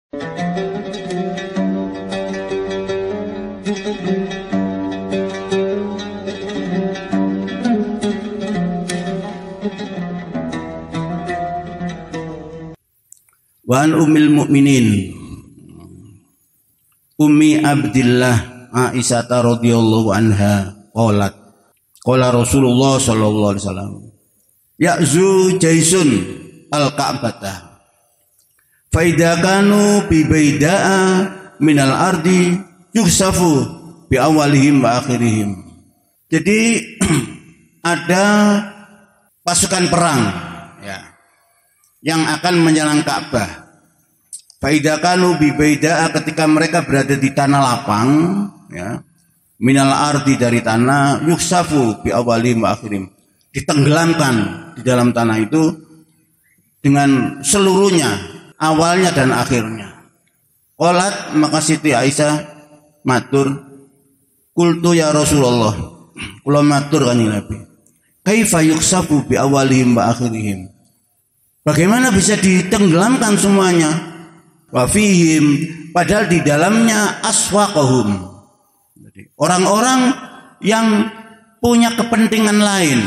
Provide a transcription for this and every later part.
Wa an ummil mukminin Ummi Abdillah Aisyah radhiyallahu anha qalat qala Rasulullah sallallahu alaihi wasallam ya'zu jaisun al-ka'bata fa idza kanu bi baida'a minal ardi yuksafu bi awalihim wa akhirihim. Jadi ada pasukan perang ya yang akan menyerang Ka'bah. Faida kanu bi baida'a, ketika mereka berada di tanah lapang ya, minal ardi dari tanah, yuksafu bi awalihim wa akhirim, ditenggelamkan di dalam tanah itu dengan seluruhnya, awalnya dan akhirnya. Qalat, maka Siti Aisyah matur, qultu ya Rasulullah, kula matur kanjeng Nabi, kaifa yuksafu bi awalihim wa akhirihim, bagaimana bisa ditenggelamkan semuanya? Wa fihim, padahal di dalamnya aswaqahum, orang-orang yang punya kepentingan lain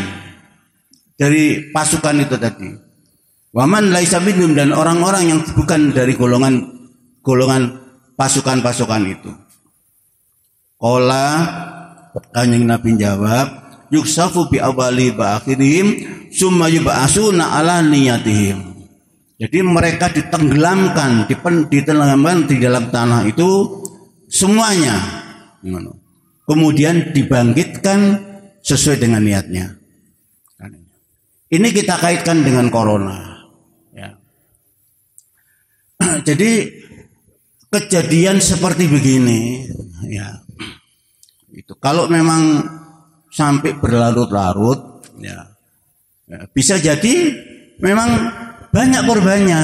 dari pasukan itu tadi. Waman laisa minhum, dan orang-orang yang bukan dari golongan pasukan-pasukan itu. Qala, kanjeng Nabi jawab, yuksafu bi awali wa akhirihim summa yub'asuna ala niyatihim. Jadi mereka ditenggelamkan, ditenggelamkan di dalam tanah itu semuanya. Kemudian dibangkitkan sesuai dengan niatnya. Ini kita kaitkan dengan corona. Ya. Jadi kejadian seperti begini, ya, itu kalau memang sampai berlarut-larut, ya, bisa jadi memang banyak korbannya.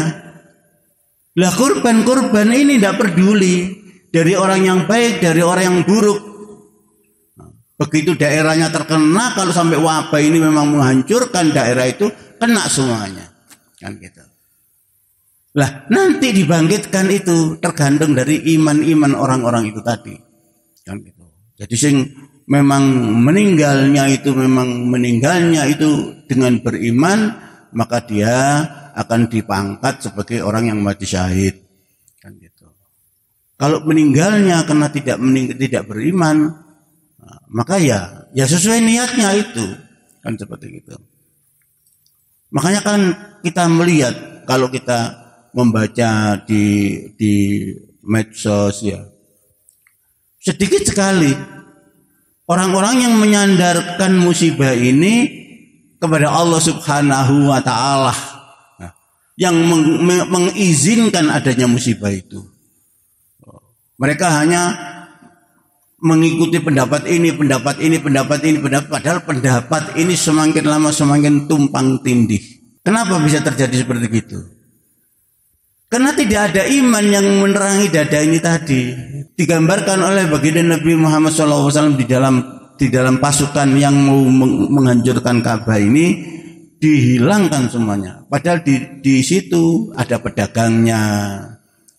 Lah korban-korban ini tidak peduli dari orang yang baik, dari orang yang buruk. Begitu daerahnya terkena, kalau sampai wabah ini memang menghancurkan daerah itu, kena semuanya. Kan gitu. Lah nanti dibangkitkan itu tergantung dari iman-iman orang-orang itu tadi. Kan gitu. Jadi sing memang meninggalnya itu dengan beriman, maka dia akan dipangkat sebagai orang yang mati syahid, kan gitu. Kalau meninggalnya karena tidak beriman, maka ya sesuai niatnya itu, kan seperti itu. Makanya kan kita melihat kalau kita membaca di medsos ya, sedikit sekali orang-orang yang menyandarkan musibah ini kepada Allah Subhanahu wa taala, yang mengizinkan adanya musibah itu. Mereka hanya mengikuti pendapat ini, padahal pendapat ini semakin lama semakin tumpang tindih. Kenapa bisa terjadi seperti itu? Karena tidak ada iman yang menerangi dada ini tadi. Digambarkan oleh baginda Nabi Muhammad SAW di dalam pasukan yang mau menghancurkan Ka'bah ini, dihilangkan semuanya. Padahal di situ ada pedagangnya,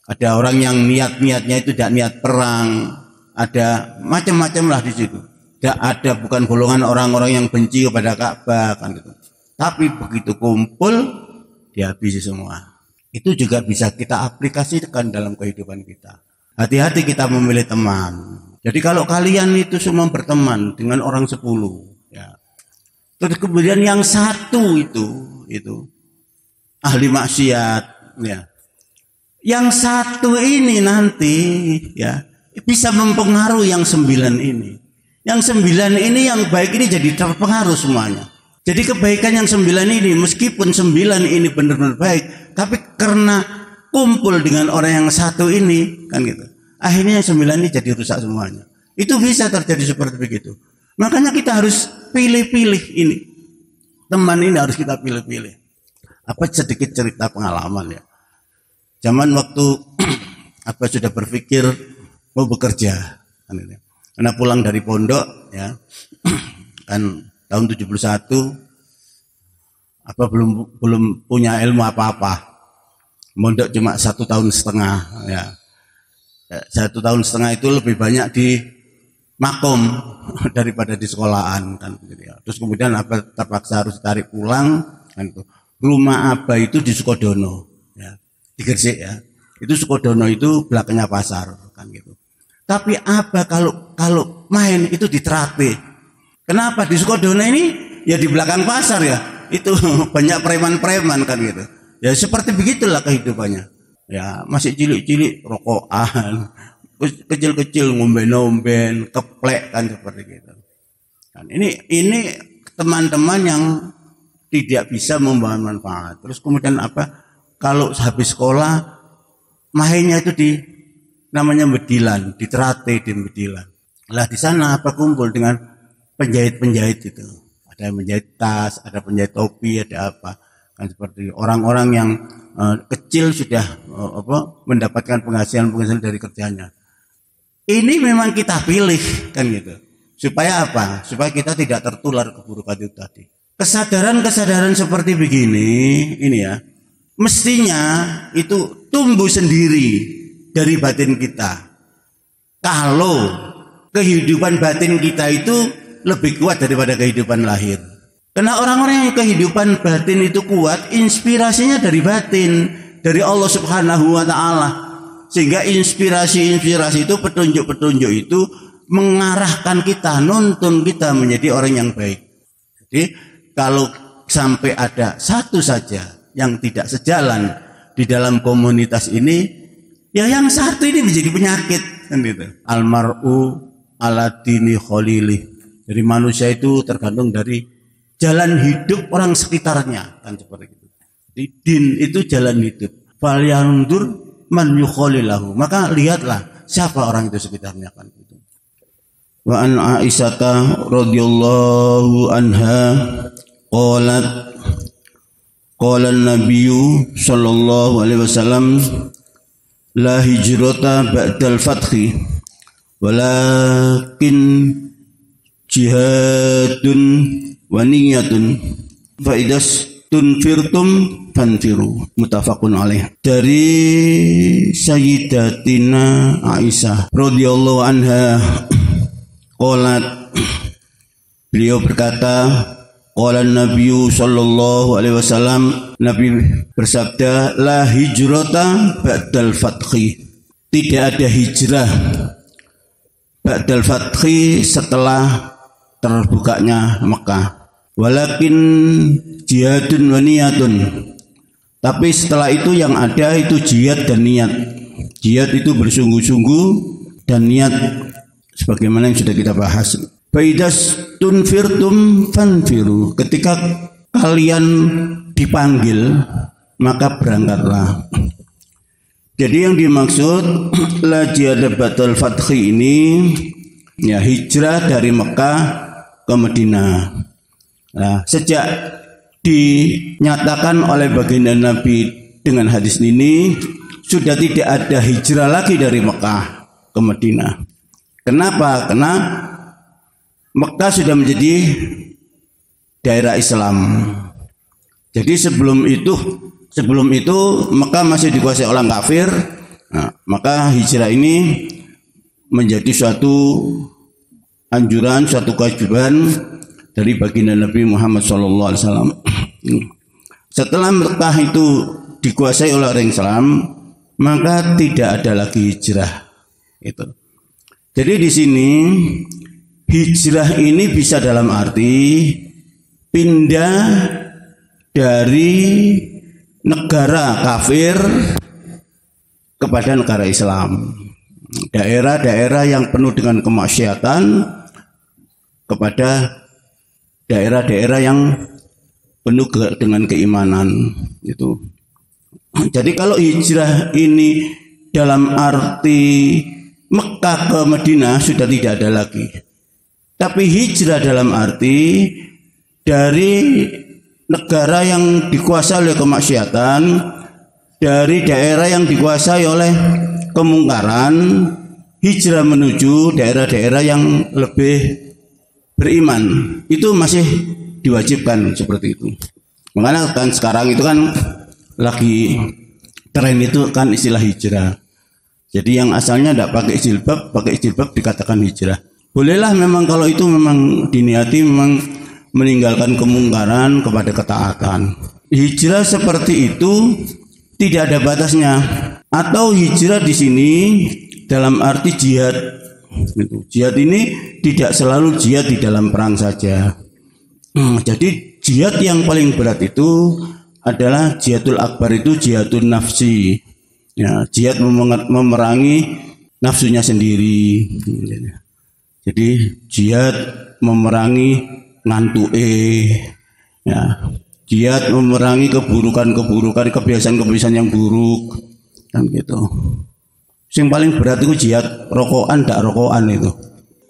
ada orang yang niatnya itu tidak niat perang, ada macam-macam lah di situ. Ada bukan golongan orang-orang yang benci kepada Ka'bah, kan gitu. Tapi begitu kumpul dihabisi semua. Itu juga bisa kita aplikasikan dalam kehidupan kita. Hati-hati kita memilih teman. Jadi kalau kalian itu semua berteman dengan orang 10, ya. Terus kemudian yang satu itu ahli maksiat, ya. Yang satu ini nanti ya bisa mempengaruhi yang 9 ini. Yang 9 ini yang baik ini jadi terpengaruh semuanya. Jadi kebaikan yang 9 ini, meskipun 9 ini benar-benar baik, tapi karena kumpul dengan orang yang satu ini, kan gitu. Akhirnya yang 9 ini jadi rusak semuanya. Itu bisa terjadi seperti begitu. Makanya kita harus pilih-pilih ini. Teman ini harus kita pilih-pilih. Apa sedikit cerita pengalaman ya. Zaman waktu apa sudah berpikir mau bekerja. Karena pulang dari pondok ya. Kan tahun 71 apa belum punya ilmu apa-apa. mondok cuma 1,5 tahun ya. 1,5 tahun itu lebih banyak di makom daripada di sekolahan kan gitu ya. Terus kemudian apa terpaksa harus tarik pulang kan itu. Rumah Abah itu di Sukodono ya, di Gresik ya. Itu Sukodono itu belakangnya pasar kan gitu. Tapi Abah kalau main itu di Trate. Kenapa di Sukodono ini ya di belakang pasar ya. Itu banyak preman-preman kan gitu. Ya seperti begitulah kehidupannya. Ya masih cilik-cilik rokokan, kecil-kecil ngomben-ngomben, keplek kan seperti gitu. Kan ini teman-teman yang tidak bisa membawa manfaat. Terus kemudian apa? Kalau habis sekolah mainnya itu di namanya Bedilan, di Trate di Bedilan. Lah di sana apa kumpul dengan penjahit-penjahit itu. Ada yang menjahit tas, ada penjahit topi, ada apa? Kan seperti orang-orang yang kecil sudah mendapatkan penghasilan dari kerjanya. Ini memang kita pilih kan gitu. Supaya apa? Supaya kita tidak tertular keburukan itu tadi. Kesadaran seperti begini, ini ya, mestinya itu tumbuh sendiri dari batin kita. Kalau kehidupan batin kita itu lebih kuat daripada kehidupan lahir. Karena orang-orang yang kehidupan batin itu kuat, inspirasinya dari batin, dari Allah Subhanahu wa Ta'ala. Sehingga inspirasi itu, petunjuk-petunjuk itu mengarahkan kita, nuntun kita menjadi orang yang baik. Jadi kalau sampai ada satu saja yang tidak sejalan di dalam komunitas ini, ya yang satu ini menjadi penyakit kan gitu. Almar'u ala dini khalilih. Jadi manusia itu tergantung dari jalan hidup orang sekitarnya kan seperti itu. Di din itu jalan hidup. Fal yandur man yukhalilahu. Maka lihatlah siapa orang itu sekitarnya kan gitu. Wa an Aisyah radhiyallahu anha qalat qala an-nabiyyu sallallahu alaihi wasallam la hijrata ba'dal fathi walakin jihadun wa niyatun fa idas tunfirtum fanfiru. Muttafaqun alaih. Dari Sayyidatina Aisyah radhiyallahu anha qalat, beliau berkata, qala Nabi sallallahu alaihi wasallam, Nabi bersabda, la hijrata ba'dal fathi. Tidak ada hijrah ba'dal fathi setelah terbukanya Mekah. Walakin jihadun wa niyatun. Tapi setelah itu yang ada itu jihad dan niat. Jihad itu bersungguh-sungguh dan niat sebagaimana yang sudah kita bahas. Faidas tunfirtum fanfiru. Ketika kalian dipanggil maka berangkatlah. Jadi yang dimaksud la jihad ba'dal fathi ini ya hijrah dari Mekah ke Madinah. Nah, sejak dinyatakan oleh baginda Nabi dengan hadis ini, sudah tidak ada hijrah lagi dari Mekah ke Madinah. Kenapa? Karena Mekah sudah menjadi daerah Islam. Jadi sebelum itu Mekah masih dikuasai orang kafir. Nah, maka hijrah ini menjadi suatu anjuran, suatu kewajiban dari baginda Nabi Muhammad SAW. Setelah Mekah itu dikuasai oleh orang Islam, maka tidak ada lagi hijrah. Itu. Jadi di sini hijrah ini bisa dalam arti pindah dari negara kafir kepada negara Islam. Daerah-daerah yang penuh dengan kemaksiatan kepada daerah-daerah yang penuh dengan keimanan itu. Jadi kalau hijrah ini dalam arti Mekah ke Madinah sudah tidak ada lagi. Tapi hijrah dalam arti dari negara yang dikuasai oleh kemaksiatan, dari daerah yang dikuasai oleh kemungkaran, hijrah menuju daerah-daerah yang lebih beriman, itu masih diwajibkan seperti itu. Makanya kan sekarang itu kan lagi tren itu kan istilah hijrah. Jadi yang asalnya tidak pakai jilbab dikatakan hijrah. Bolehlah memang kalau itu memang diniati memang meninggalkan kemungkaran kepada ketaatan. Hijrah seperti itu tidak ada batasnya. Atau hijrah di sini dalam arti jihad. Jihad ini tidak selalu jihad di dalam perang saja. Jadi jihad yang paling berat itu adalah jihadul akbar, itu jihadul nafsi. Ya, jihad memerangi nafsunya sendiri. Jadi jihad memerangi ngantuke. Ya, jihad memerangi keburukan-keburukan, kebiasaan-kebiasaan yang buruk. Kan gitu. Yang paling berat itu jihad rokokan, tak rokokan itu.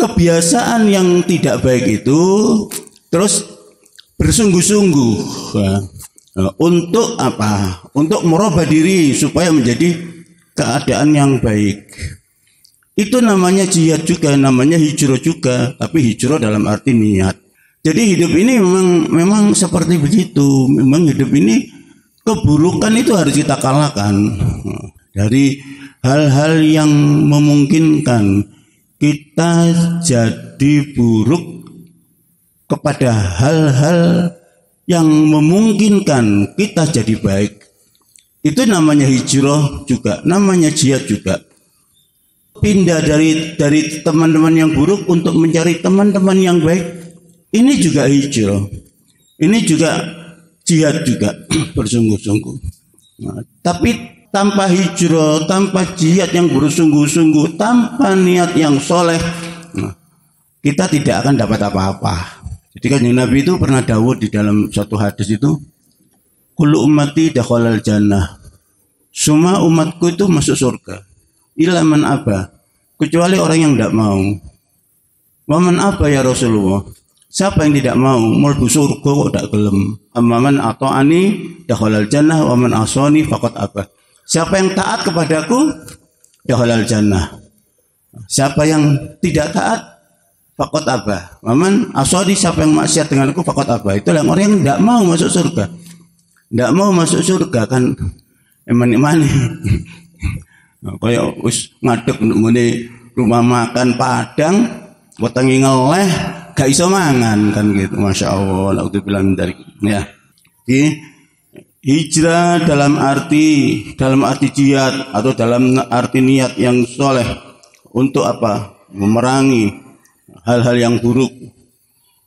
Kebiasaan yang tidak baik itu terus bersungguh-sungguh. Ya. Untuk apa? Untuk merubah diri supaya menjadi keadaan yang baik. Itu namanya jihad juga, namanya hijrah juga, tapi hijrah dalam arti niat. Jadi hidup ini memang seperti begitu. Memang hidup ini keburukan itu harus kita kalahkan. Dari hal-hal yang memungkinkan kita jadi buruk kepada hal-hal yang memungkinkan kita jadi baik. Itu namanya hijrah juga, namanya jihad juga. Pindah dari teman-teman yang buruk untuk mencari teman-teman yang baik. Ini juga hijrah. Ini juga jihad juga bersungguh-sungguh. Nah, tapi tanpa hijrah, tanpa jihad yang bersungguh-sungguh, tanpa niat yang soleh, kita tidak akan dapat apa-apa. Jadi kan Nabi itu pernah dawuh di dalam suatu hadis itu, kullu ummati dakhalal jannah. Semua umatku itu masuk surga. Illa man aba, kecuali orang yang tidak mau. Wa man aba ya Rasulullah. Siapa yang tidak mau mlebu surga kok tidak gelem. Amman ata'ani dakhalal jannah wa man asani faqad aba. Siapa yang taat kepadaku dakhalal jannah. Siapa yang tidak taat faqad aba. Waman asadi, siapa yang maksiat denganku faqad aba. Itulah orang yang tidak mau masuk surga. Tidak mau masuk surga kan emani-emani. Kayak wis ngadeg ngene rumah makan Padang, wetengi ngeleh gak iso mangan kan gitu. Masya Allah, naudzubillah min dzalik. Ya. Hijrah dalam arti jihad atau dalam arti niat yang soleh untuk apa? Memerangi hal-hal yang buruk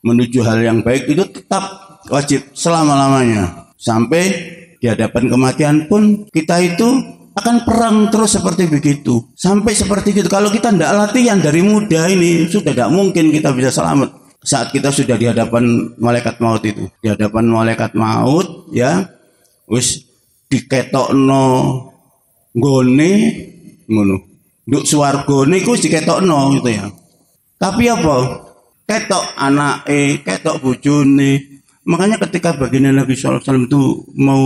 menuju hal yang baik itu tetap wajib selama-lamanya. Sampai di hadapan kematian pun kita itu akan perang terus seperti begitu. Sampai seperti itu. Kalau kita tidak latihan dari muda ini, sudah tidak mungkin kita bisa selamat. Saat kita sudah di hadapan malaikat maut itu. Di hadapan malaikat maut, ya, wis diketokno nggone ngono. Nduk swarga niku diketokno gitu ya. Tapi apa? Ketok anake, ketok bojone. Makanya ketika baginda Nabi sallallahu alaihi wasallam itu mau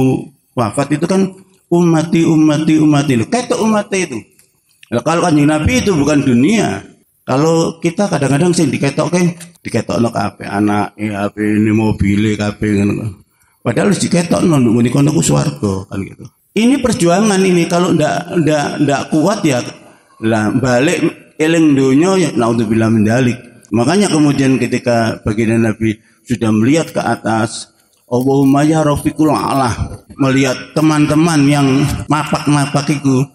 wafat itu kan ummati ketok umatnya itu. Nah, kalau Kanjeng Nabi itu bukan dunia. Kalau kita kadang-kadang sing diketokno kabeh anake, kabeh ini mobile kabeh ngono. Padahal wis diketokno ngene kono ku swarga kan gitu. Ini perjuangan ini, kalau ndak kuat ya lah balik eling donya ya naudzubillah min dzalik. Makanya kemudian ketika baginda Nabi sudah melihat ke atas, Allahumma ya rafiqul a'la, melihat teman-teman yang mapak-mapak itu,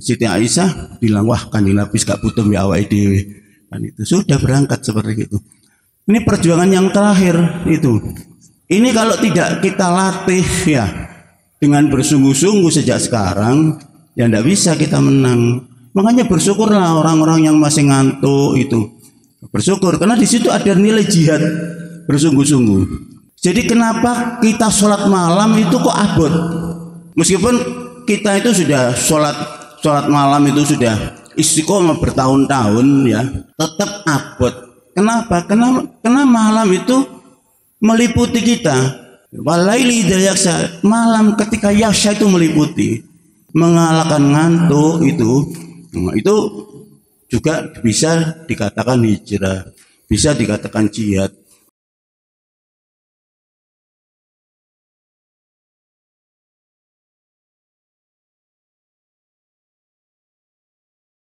Siti Aisyah bilang, wah Kanjeng Nabi gak butuh ya awake dhewe. Kan itu sudah berangkat seperti itu. Ini perjuangan yang terakhir itu. Ini kalau tidak kita latih ya dengan bersungguh-sungguh sejak sekarang, ya tidak bisa kita menang. Makanya bersyukurlah orang-orang yang masih ngantuk itu. Bersyukur karena di situ ada nilai jihad bersungguh-sungguh. Jadi kenapa kita sholat malam itu kok abot? Meskipun kita itu sudah sholat malam itu sudah istiqomah bertahun-tahun ya, tetap abot. Kenapa? Karena malam itu meliputi kita. Walaili idza malam ketika yaksha itu meliputi, mengalahkan ngantuk itu juga bisa dikatakan hijrah, bisa dikatakan jihad.